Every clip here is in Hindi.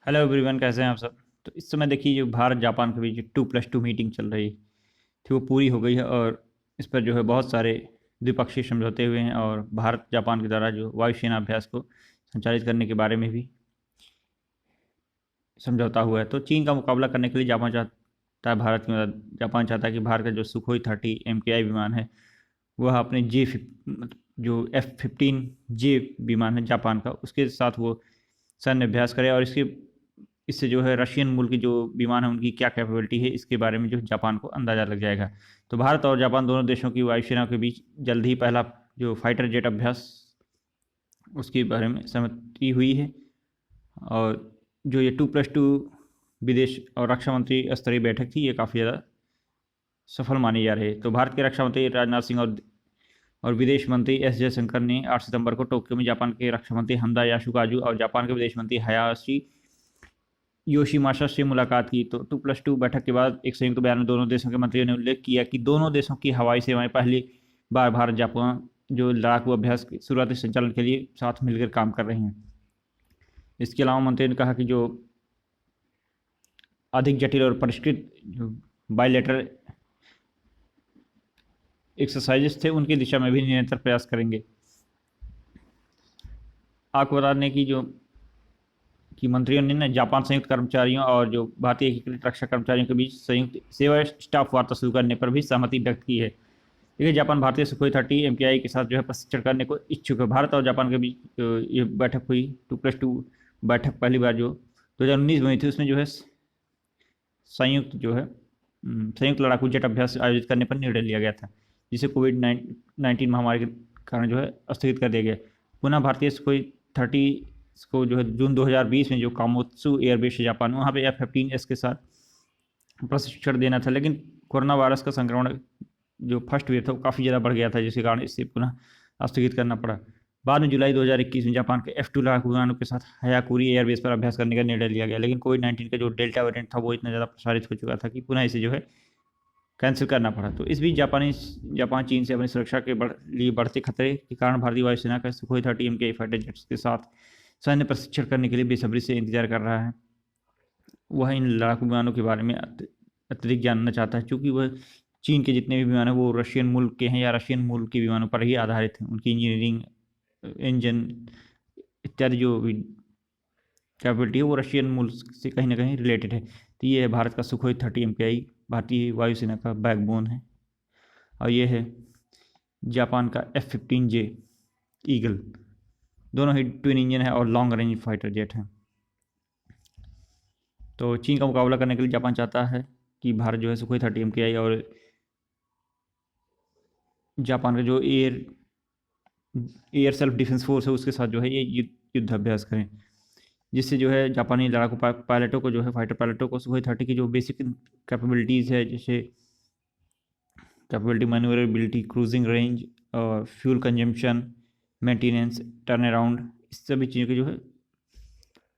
हेलो एवरीवन, कैसे हैं आप सब। तो इस समय देखिए, जो भारत जापान के बीच जो 2+2 मीटिंग चल रही थी वो पूरी हो गई है। और इस पर जो है बहुत सारे द्विपक्षीय समझौते हुए हैं और भारत जापान के द्वारा जो वायुसेना अभ्यास को संचालित करने के बारे में भी समझौता हुआ है। तो चीन का मुकाबला करने के लिए जापान चाहता है भारत की मदद। जापान चाहता है कि भारत का जो सुखोई 30 MKI विमान है वह अपने जो F-15J विमान है जापान का, उसके साथ वो सैन्य अभ्यास करे। और इससे जो है रशियन मूल के जो विमान है उनकी क्या कैपेबिलिटी है इसके बारे में जो जापान को अंदाज़ा लग जाएगा। तो भारत और जापान दोनों देशों की वायुसेना के बीच जल्द ही पहला जो फाइटर जेट अभ्यास उसके बारे में सहमति हुई है। और जो ये 2+2 विदेश और रक्षा मंत्री स्तरीय बैठक थी, ये काफ़ी ज़्यादा सफल मानी जा रही है। तो भारत के रक्षा मंत्री राजनाथ सिंह और विदेश मंत्री एस जयशंकर ने 8 सितंबर को टोक्यो में जापान के रक्षा मंत्री हंदा यासुकाजू और जापान के विदेश मंत्री हायाशी योशिमासा से मुलाकात की। तो 2+2 बैठक के बाद एक संयुक्त बयान में दोनों देशों के मंत्रियों ने उल्लेख किया कि दोनों देशों की हवाई सेवाएं पहली बार भारत जापान जो लड़ाकू अभ्यास के शुरुआती संचालन के लिए साथ मिलकर काम कर रही हैं। इसके अलावा मंत्री ने कहा कि जो अधिक जटिल और परिष्कृत जो बायलैटरल एक्सरसाइजेस थे उनकी दिशा में भी निरंतर प्रयास करेंगे। आपको बता दें कि मंत्रियों ने जापान संयुक्त कर्मचारियों और जो भारतीय एकीकृत रक्षा कर्मचारियों के बीच संयुक्त सेवा स्टाफ वार्ता शुरू करने पर भी सहमति व्यक्त की है। देखिए, जापान भारतीय सुखोई 30 MKI के साथ जो है प्रशिक्षण करने को इच्छुक है। भारत और जापान के बीच ये बैठक हुई 2+2 बैठक पहली बार जो 2019 में हुई थी, उसमें जो है संयुक्त लड़ाकू जेट अभ्यास आयोजित करने पर निर्णय लिया गया था, जिसे कोविड-19 महामारी के कारण जो है स्थगित कर दिया गया। पुनः भारतीय सुखोई 30 को जो है जून 2020 में जो कामोत्सु एयरबेस है जापान, वहाँ पे F-15S के साथ प्रशिक्षण देना था। लेकिन कोरोना वायरस का संक्रमण जो फर्स्ट वेव था वो काफ़ी ज़्यादा बढ़ गया था, जिसके कारण इसे पुनः स्थगित करना पड़ा। बाद में जुलाई 2021 में जापान के F-2 लड़ाकू विमानों के साथ हयाकुरी एयरबेस पर अभ्यास करने का निर्णय लिया गया। लेकिन कोविड-19 का जो डेल्टा वेरिएंट था वो इतना ज़्यादा प्रसारित हो चुका था कि पुनः इसे जो है कैंसिल करना पड़ा। तो इस बीच जापान चीन से अपनी सुरक्षा के लिए बढ़ते खतरे के कारण भारतीय वायुसेना का सुखोई 30 MKI फाइटर जेट्स के साथ सैन्य प्रशिक्षण करने के लिए बेसब्री से इंतजार कर रहा है। वह इन लड़ाकू विमानों के बारे में अत्यधिक जानना चाहता है, क्योंकि वह चीन के जितने भी विमान हैं वो रशियन मूल के हैं या रशियन मूल के विमानों पर ही आधारित हैं। उनकी इंजीनियरिंग, इंजन इत्यादि जो भी कैपेबिलिटी है वो रशियन मूल से कहीं ना कहीं रिलेटेड है। तो ये है भारत का सुखोई 30 MKI, भारतीय वायुसेना का बैकबोन है। और ये है जापान का F-15J ईगल, दोनों ही ट्विन इंजन है और लॉन्ग रेंज फाइटर जेट है। तो चीन का मुकाबला करने के लिए जापान चाहता है कि भारत जो है सुखोई 30 MKI और जापान का जो एयर सेल्फ डिफेंस फोर्स है उसके साथ जो है ये युद्ध अभ्यास करें, जिससे जो है जापानी लड़ाकू पायलटों को जो है फाइटर पायलटों को सुखोई 30 की जो बेसिक कैपेबिलिटीज़ है, जैसे कैपेबिलिटी, मैन्यूवरेबिलिटी, क्रूजिंग रेंज और fuel consumption, maintenance, turn around, इस सभी चीज़ों के जो है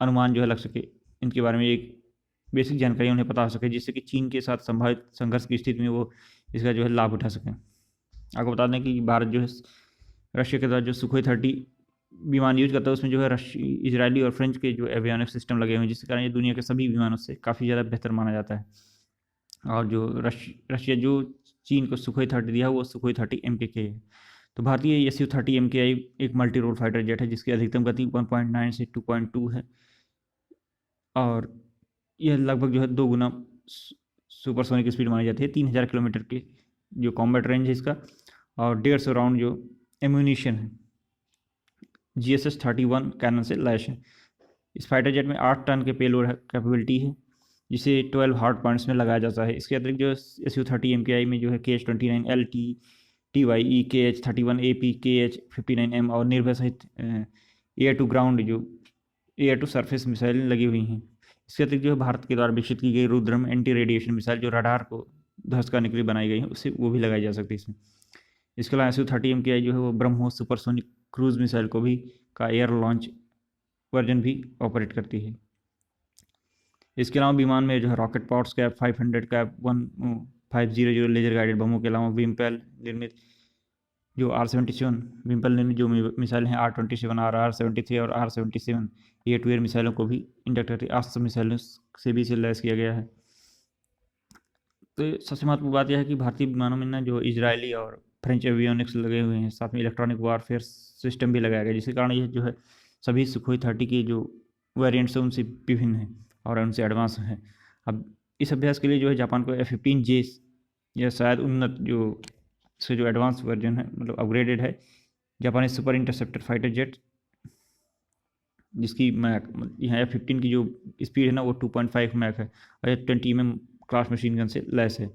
अनुमान जो है लग सके, इनके बारे में एक बेसिक जानकारी उन्हें पता हो सके, जिससे कि चीन के साथ संभावित संघर्ष की स्थिति में वो इसका जो है लाभ उठा सकें। आपको बता दें कि भारत जो है रशिया के साथ जो सुखोई 30 विमान यूज करता है उसमें जो है इजरायली और फ्रेंच के जो एवियोनिक्स सिस्टम लगे हुए हैं, जिसके कारण ये दुनिया के सभी विमानों से काफ़ी ज़्यादा बेहतर माना जाता है। और जो रशिया जो चीन को सुखोई 30 दिया है वो सुखोई 30 MKK है। तो भारतीय Su-30 MKI एक मल्टी रोल फाइटर जेट है जिसकी अधिकतम गति 1.9 से 2.2 है और यह लगभग जो है 2 गुना सुपरसोनिक स्पीड मानी जाती है। 3000 किलोमीटर के जो कॉम्बैट रेंज है इसका, और 150 राउंड जो एम्यूनिशन है GSS 31 कैनन से लैश है। इस फाइटर जेट में 8 टन के पेलोड कैपेबिलिटी है, जिसे 12 हार्ड पॉइंट्स में लगाया जाता है। इसके अतिरिक्त जो Su-30 MKI में जो है KH-29L TYE, KH-31AP, KH-59M और निर्भय सहित एयर टू ग्राउंड जो एयर टू सरफेस मिसाइल लगी हुई हैं। इसके अतिरिक्त जो है भारत के द्वारा विकसित की गई रुद्रम एंटी रेडिएशन मिसाइल जो रडार को ध्वस्त करने के लिए बनाई गई है, उससे वो भी लगाई जा सकती है इसमें। इसके अलावा Su-30 MKI जो है वो ब्रह्मोस सुपरसोनिक क्रूज मिसाइल को भी का एयर लॉन्च वर्जन भी ऑपरेट करती है। इसके अलावा विमान में जो है रॉकेट पॉड्स कैप 500 कैप 1500 लेजर गाइडेड बमों के अलावा विम्पेल निर्मित जो R-77 विम्पेल निर्मित जो मिसाइल हैं R-27, R-73 और R-77 एयर टू एयर मिसाइलों को भी इंडक्टर अस्त्र मिसाइलों से भी इसे लैस किया गया है। तो सबसे महत्वपूर्ण बात यह है कि भारतीय विमानों में ना जो इजरायली और फ्रेंच एवियोनिक्स लगे हुए हैं, साथ में इलेक्ट्रॉनिक वारफेयर सिस्टम भी लगाया गया, जिसके कारण ये जो है सभी सुखोई 30 की जो वेरिएंट्स हैं उनसे विभिन्न हैं और उनसे एडवांस हैं। अब इस अभ्यास के लिए जो है जापान को F-15J या शायद उन्नत जो एडवांस वर्जन है, मतलब अपग्रेडेड है, जापानी सुपर इंटरसेप्टर फाइटर जेट, जिसकी मैक यहाँ F-15 की जो स्पीड है ना वो 2.5 मैक है और ये 20 mm क्लास मशीन गन से लैस है।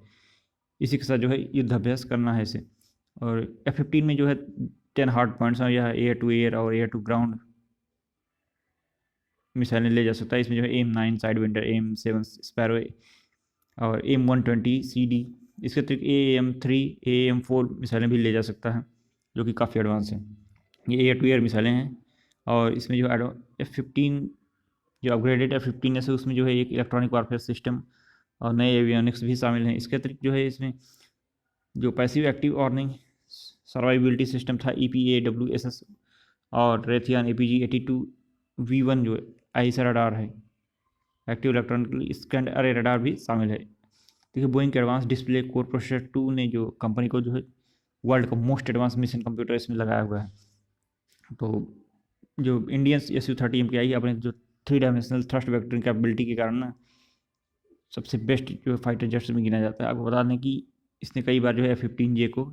इसी के साथ जो है युद्धाभ्यास करना है इसे। और F-15 में जो है 10 हार्ड पॉइंट्स और यह एयर टू एयर और एयर टू ग्राउंड मिसाइलें ले जा सकता है। इसमें जो है AIM-9 side vendor, AIM-7 sparrow और AIM-120 CD, इसके अतिरिक्त AIM-3 AIM-4 मिसाइलें भी ले जा सकता है, जो कि काफ़ी एडवांस हैं। ये एयर टू एयर मिसाइलें हैं और इसमें जो F-15 जो अपग्रेडेड F-15 है उसमें जो है एक इलेक्ट्रॉनिक वारफेयर सिस्टम और नए एवियोनिक्स भी शामिल हैं। इसके अतिरिक्त जो है इसमें जो passive active warning survivability system था EPAWSS और रेथियन APG-82V1 जो आईएसआर रडार है, एक्टिव इलेक्ट्रॉनिकली स्कैंड अरे रडार भी शामिल है। देखिए बोइंग के एडवांस डिस्प्ले कोर प्रोसेसर 2 ने जो कंपनी को जो है वर्ल्ड का मोस्ट एडवांस मिशन कंप्यूटर इसमें लगाया हुआ है। तो जो इंडियन Su-30 MKI अपने जो 3 डायमेंशनल थ्रस्ट वेक्टरिंग कैपेबिलिटी के कारण ना सबसे बेस्ट जो फाइटर जेट्स में गिना जाता है। आपको बता दें कि इसने कई बार जो है F-15J को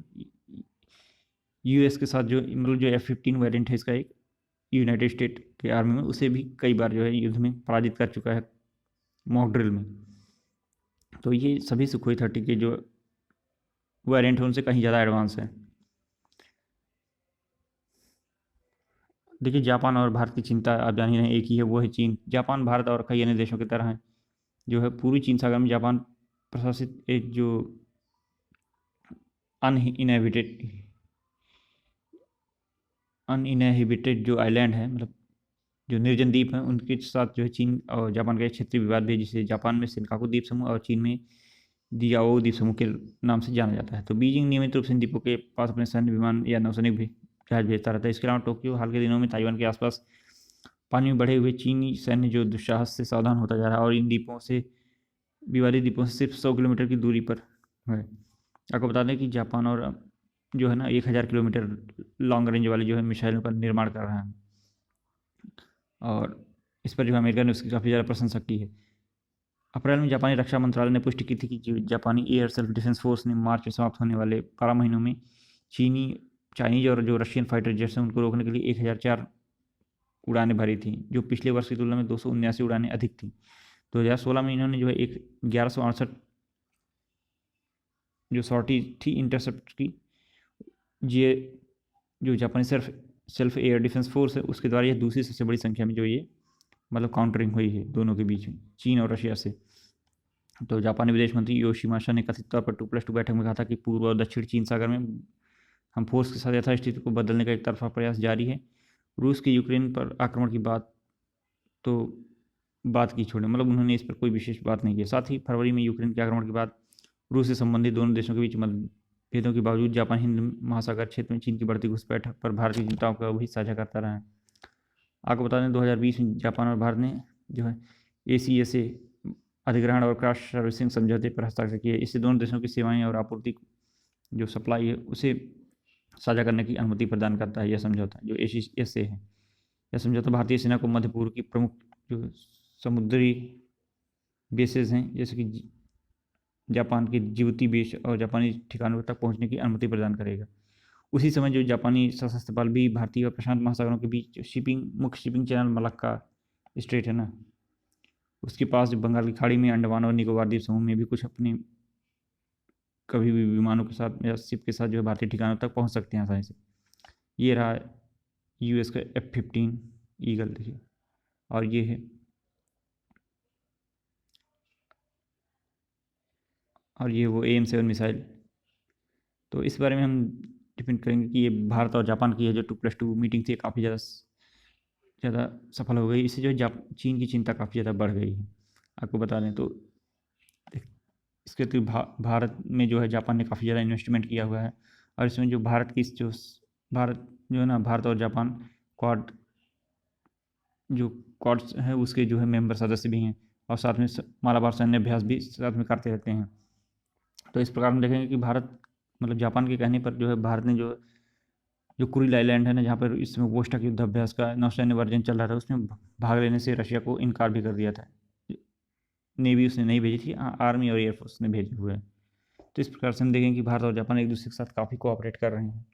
US के साथ जो मतलब जो F-15 वेरिएंट है इसका एक यूनाइटेड स्टेट के आर्मी में, उसे भी कई बार जो है युद्ध में पराजित कर चुका है मॉक ड्रिल में। तो ये सभी सुखोई 30 के जो वेरिएंट है उनसे कहीं ज़्यादा एडवांस है। देखिए जापान और भारत की चिंता आप जान ही रहे हैं, एक ही है, वो है चीन। जापान, भारत और कई अन्य देशों की तरह है जो है पूर्वी चीन सागर में जापान प्रशासित एक जो अनइनहेबिटेड जो आइलैंड है, मतलब जो निर्जन द्वीप हैं, उनके साथ जो है चीन और जापान का एक क्षेत्रीय विवाद भी है, जिसे जापान में सेनकाकू द्वीप समूह और चीन में दियाओ द्वीप समूह के नाम से जाना जाता है। तो बीजिंग नियमित रूप से इन द्वीपों के पास अपने सैन्य विमान या नौसैनिक भी जहाज भेजता रहता है। इसके अलावा टोक्यो हाल के दिनों में ताइवान के आसपास पानी में बढ़े हुए चीनी सैन्य जो दुस्साहस से सावधान होता जा रहा है और इन द्वीपों से विवादित द्वीपों से सिर्फ 100 किलोमीटर की दूरी पर है। आपको बता दें कि जापान और जो है ना 1000 किलोमीटर लॉन्ग रेंज वाली जो है मिसाइलों का निर्माण कर रहा है और इस पर जो है अमेरिका ने उसकी काफ़ी ज़्यादा प्रशंसा की है। अप्रैल में जापानी रक्षा मंत्रालय ने पुष्टि की थी कि जो जापानी एयर सेल्फ डिफेंस फोर्स ने मार्च में समाप्त होने वाले 12 महीनों में चाइनीज और जो रशियन फाइटर जेट्स हैं उनको रोकने के लिए 1004 उड़ानें भरी थी, जो पिछले वर्ष की तुलना में 279 उड़ानें अधिक थी। 2016 में इन्होंने जो है 1168 जो सॉर्टी थी इंटरसेप्ट की। ये जो जापानी सेल्फ एयर डिफेंस फोर्स है उसके द्वारा यह दूसरी सबसे बड़ी संख्या में जो ये मतलब काउंटरिंग हुई है दोनों के बीच में, चीन और रशिया से। तो जापानी विदेश मंत्री योशिमासा ने कथित तौर पर 2+2 बैठक में कहा था कि पूर्व और दक्षिण चीन सागर में हम फोर्स के साथ यथास्थिति को बदलने का एक तरफा प्रयास जारी है। रूस के यूक्रेन पर आक्रमण की बात की छोड़े, मतलब उन्होंने इस पर कोई विशेष बात नहीं की। साथ ही फरवरी में यूक्रेन के आक्रमण के बाद रूस से संबंधित दोनों देशों के बीच मतभेदों के बावजूद जापान हिंद महासागर क्षेत्र में चीन की बढ़ती घुसपैठ पर भारत की चिंताओं को भी साझा करता रहा है। आपको बता दें 2020 में जापान और भारत ने जो है ACSA अधिग्रहण और क्रॉस सर्विसिंग समझौते पर हस्ताक्षर किए। इससे दोनों देशों की सेवाएं और आपूर्ति जो सप्लाई है उसे साझा करने की अनुमति प्रदान करता है। यह समझौता जो ACSA है, यह समझौता भारतीय सेना को मध्य पूर्व की प्रमुख जो समुद्री बेसेस हैं जैसे कि जापान के जिबूती बेस और जापानी ठिकानों तक पहुंचने की अनुमति प्रदान करेगा। उसी समय जो जापानी सशस्त्र बल भी भारतीय और प्रशांत महासागरों के बीच मुख्य शिपिंग चैनल मलक्का स्ट्रेट है ना, उसके पास जो बंगाल की खाड़ी में अंडमान और निकोबार द्वीप समूह में भी कुछ अपने कभी भी विमानों के साथ या शिप के साथ जो है भारतीय ठिकानों तक पहुंच सकते हैं आसानी से। ये रहा US का F-15 ईगल, देखिए, और ये है वो AIM-7 मिसाइल। तो इस बारे में हम डिपेंड करेंगे कि ये भारत और जापान की है जो 2+2 मीटिंग थी काफ़ी ज़्यादा सफल हो गई। इससे जो चीन की चिंता काफ़ी ज़्यादा बढ़ गई है। आपको बता दें तो इसके अतिरिक्त भारत में जो है जापान ने काफ़ी ज़्यादा इन्वेस्टमेंट किया हुआ है और इसमें जो भारत जो है ना भारत और जापान क्वाड जो क्वाड्स है उसके जो है मेंबर सदस्य भी हैं, और साथ में मालाबार सैन्य अभ्यास भी साथ में करते रहते हैं। तो इस प्रकार हम देखेंगे कि भारत मतलब जापान के कहने पर जो है भारत ने जो कुरिल आइलैंड है ना, जहाँ पर इसमें वोस्टक युद्ध अभ्यास का नौसैन्य वर्जन चल रहा था, उसमें भाग लेने से रशिया को इनकार भी कर दिया था। नेवी उसने नहीं भेजी थी, आर्मी और एयरफोर्स ने भेजे हुए हैं। तो इस प्रकार से हम देखें कि भारत और जापान एक दूसरे के साथ काफ़ी कोऑपरेट कर रहे हैं।